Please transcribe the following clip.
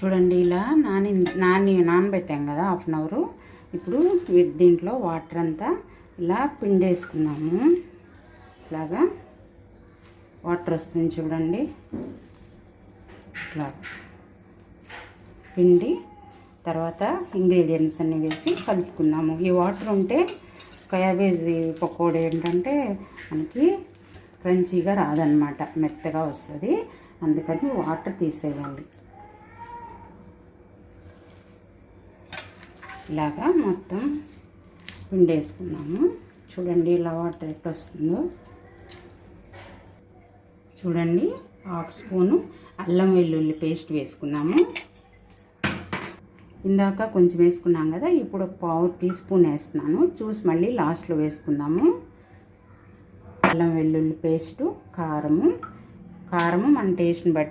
చూడండి ఇలా నానబెట్టాం కదా హాఫ్ అన్ అవరు. ఇప్పుడు దీంట్లో వాటర్ అంతా ఇలా పిండేసుకున్నాము. ఇలాగా వాటర్ వస్తుంది చూడండి. ఇట్లా పిండి తర్వాత ఇంగ్రీడియంట్స్ అన్నీ వేసి కలుపుకున్నాము. ఈ వాటర్ ఉంటే క్యాబేజీ పకోడీ ఏంటంటే మనకి క్రంచీగా రాదనమాట, మెత్తగా వస్తుంది. అందుకని వాటర్ తీసేయాలి. ఇలాగా మొత్తం పిండేసుకున్నాము. చూడండి ఇలా వాటర్ ఎట్లా వస్తుందో. చూడండి 1/2 స్పూను అల్లం వెల్లుల్లి పేస్ట్ వేసుకున్నాము. ఇందాక కొంచెం వేసుకున్నాం కదా, ఇప్పుడు 1/4 టీ స్పూన్ వేస్తున్నాను. చూసి మళ్ళీ లాస్ట్లో వేసుకుందాము. అల్లం వెల్లుల్లి పేస్టు, కారము మన టేస్ట్ని బట్టి